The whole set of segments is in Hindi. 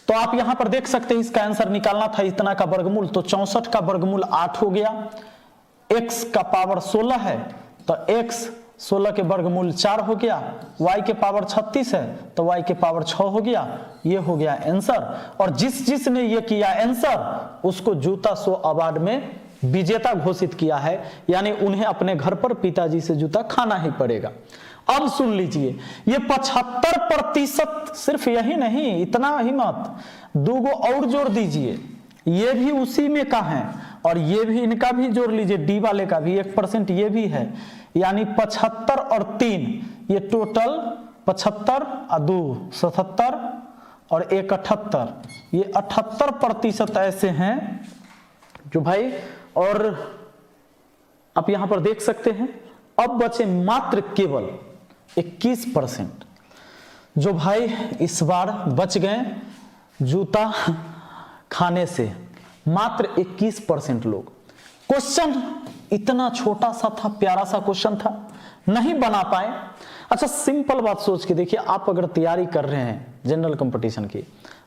तो आप यहां पर देख सकते हैं इसका आंसर निकालना था इतना का वर्गमूल, तो 64 का वर्गमूल 8 हो गया। x का पावर 16 है तो x 16 के वर्गमूल 4 हो गया। y के पावर 36 है तो y के पावर 6 हो गया। ये हो गया आंसर। और जिसने ये किया आंसर उसको जूता शो अवार्ड में विजेता घोषित किया है, यानी उन्हें अपने घर पर पिताजी से जूता खाना ही पड़ेगा। अब सुन लीजिए, ये 75% सिर्फ यही नहीं, इतना ही मत, दो गो और जोड़ दीजिए, ये भी उसी में का है और ये भी, इनका भी जोड़ लीजिए, डी वाले का भी 1% ये भी है, यानी 75 और 3, ये टोटल 75 और 2 77 और 1 78, ये 78% ऐसे हैं जो भाई, और आप यहां पर देख सकते हैं। अब बचे मात्र केवल 21% जो भाई इस बार बच गए जूता खाने से, मात्र 21% लोग। क्वेश्चन इतना छोटा सा था, प्यारा सा क्वेश्चन था, नहीं बना पाए। अच्छा सिंपल बात सोच के देखिए, आप अगर तैयारी कर रहे हैं जनरल कंपटीशन की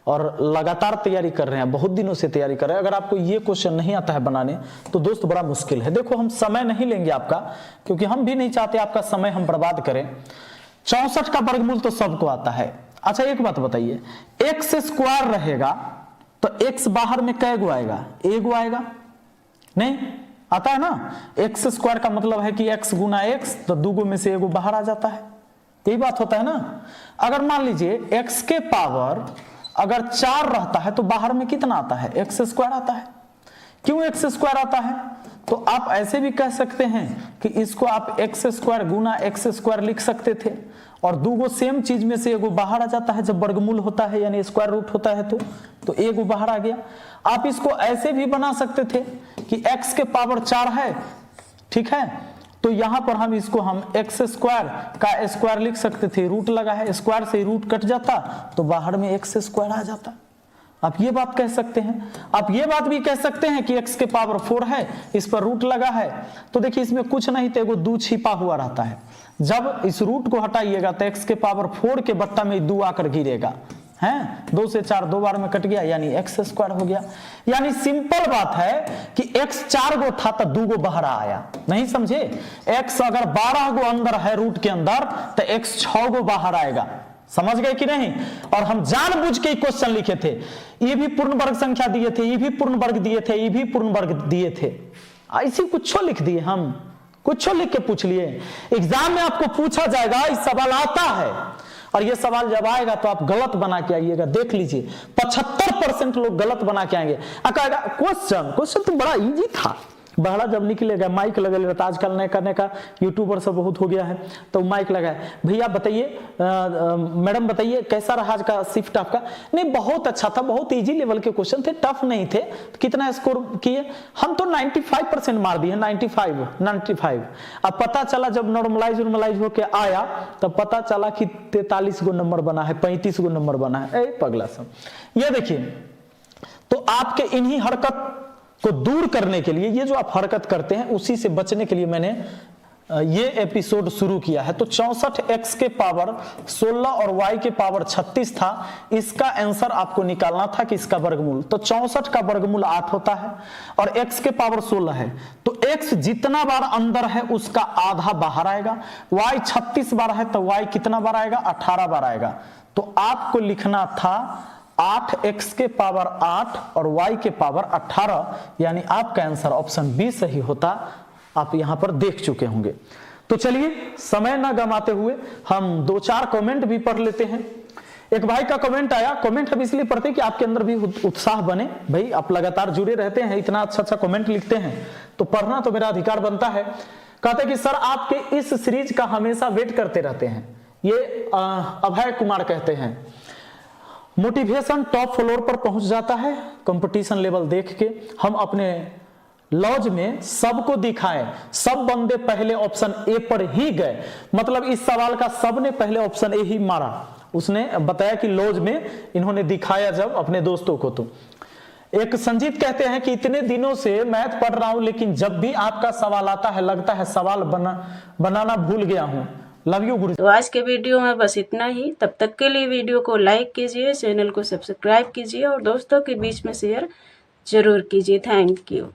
और लगातार तैयारी कर रहे हैं, बहुत दिनों से तैयारी कर रहे हैं, अगर आपको ये क्वेश्चन नहीं आता है बनाने तो दोस्त बड़ा मुश्किल है। देखो हम समय नहीं लेंगे आपका, क्योंकि हम भी नहीं चाहते आपका समय हम बर्बाद करें। 64 का वर्गमूल तो सबको आता है। अच्छा एक बात बताइए, एक्स स्क्वायर रहेगा तो एक्स बाहर में कै गो आएगा? एक आएगा, नहीं आता है ना। एक्स स्क्वायर का मतलब है कि एक्स गुना एक्स, तो 2 गो में से एगो बाहर आ जाता है, यही बात होता है ना। अगर मान लीजिए एक्स के पावर अगर 4 रहता है तो बाहर में कितना आता है? एक्स स्क्वायर आता है। क्यों एक्स स्क्वायर आता है? तो आप ऐसे भी कह सकते हैं कि इसको आप एक्स स्क्वायर गुना एक्स स्क्वायर लिख सकते थे, और 2 गो सेम चीज में से एगो बाहर आ जाता है जब वर्गमूल होता है, यानी स्क्वायर रूट होता है, तो एगो बाहर आ गया। आप इसको ऐसे भी बना सकते थे कि एक्स के पावर 4 है, ठीक है, तो यहां पर हम इसको एक्स स्क्वायर का स्क्वायर लिख सकते थे, रूट लगा है, स्क्वायर से रूट कट जाता तो बाहर में एक्स स्क्वायर आ जाता। आप ये बात कह सकते हैं। आप ये बात भी कह सकते हैं कि x के पावर 4 है, इस पर रूट लगा है, तो देखिए इसमें कुछ नहीं तो एगो 2 छिपा हुआ रहता है। जब इस रूट को हटाइएगा तो x के पावर 4 के बट्टा में 2 आकर गिरेगा, हैं 2 से 4 2 बार में कट गया, यानी एक्स स्क्वायर हो गया। यानी सिंपल बात है कि x 4 गो था तो 2 गो बाहर आया, नहीं समझे। x अगर 12 गो अंदर है रूट के अंदर तो x 6 गो बाहर आएगा, समझ गए कि नहीं। और हम जानबूझ के क्वेश्चन लिखे थे, ये भी पूर्ण वर्ग संख्या दिए थे, ये भी पूर्ण वर्ग दिए थे, ये भी पूर्ण वर्ग दिए थे, ऐसी कुछ लिख दिए, हम कुछ लिख के पूछ लिए। एग्जाम में आपको पूछा जाएगा, इस सवाल आता है, और ये सवाल जब आएगा तो आप गलत बना के आइएगा, देख लीजिए 75% लोग गलत बना के आएंगे। क्वेश्चन तो बड़ा इजी था, बड़ा जब निकलेगा माइक लगा लेगा, तो आजकल नए करने का यूट्यूबर सब बहुत हो गया है, तो माइक लगाए, भैया बताइए, मैडम बताइए कैसा रहा आज का शिफ्ट आपका? नहीं बहुत अच्छा था, बहुत इजी लेवल के क्वेश्चन थे, टफ नहीं थे। तो कितना स्कोर किए? हम तो 95% मार दिए, 95। अब पता चला जब नॉर्मलाइज होके आया तब पता चला कि 43 गो नंबर बना है, 35 गो नंबर बना है। पगला सब ये देखिए, तो आपके इन्हीं हरकत को दूर करने के लिए, ये जो आप हरकत करते हैं उसी से बचने के लिए मैंने ये एपिसोड शुरू किया है। तो 64 x के पावर 16 और y के पावर 36 था, इसका आंसर आपको निकालना था कि इसका वर्गमूल, तो 64 का वर्गमूल 8 होता है और x के पावर 16 है, तो x जितना बार अंदर है उसका आधा बाहर आएगा। y 36 बार है तो y कितना बार आएगा? 18 बार आएगा। तो आपको लिखना था 8x के पावर 8 और y के पावर 18, यानी आपका आंसर ऑप्शन बी सही होता। आप यहां पर देख चुके होंगे। तो चलिए समय ना गंवाते हुए हम 2-4 कमेंट भी पढ़ लेते हैं। एक भाई का कमेंट आया, कमेंट हम इसलिए पढ़ते हैं कि आपके अंदर भी उत्साह बने। भाई आप लगातार जुड़े रहते हैं, इतना अच्छा कमेंट लिखते हैं, तो पढ़ना तो मेरा अधिकार बनता है। कहते हैं कि सर आपके इस सीरीज का हमेशा वेट करते रहते हैं। ये अभय कुमार कहते हैं, मोटिवेशन टॉप फ्लोर पर पहुंच जाता है कंपटीशन लेवल देख के। हम अपने लॉज में सबको दिखाएं, सब बंदे पहले ऑप्शन ए पर ही गए, मतलब इस सवाल का सबने पहले ऑप्शन ए ही मारा। उसने बताया कि लॉज में इन्होंने दिखाया जब अपने दोस्तों को। तो एक संजीत कहते हैं कि इतने दिनों से मैथ पढ़ रहा हूं, लेकिन जब भी आपका सवाल आता है लगता है सवाल बनाना भूल गया हूं। लव यू गुरु। तो आज के वीडियो में बस इतना ही। तब तक के लिए वीडियो को लाइक कीजिए, चैनल को सब्सक्राइब कीजिए और दोस्तों के बीच में शेयर जरूर कीजिए। Thank you.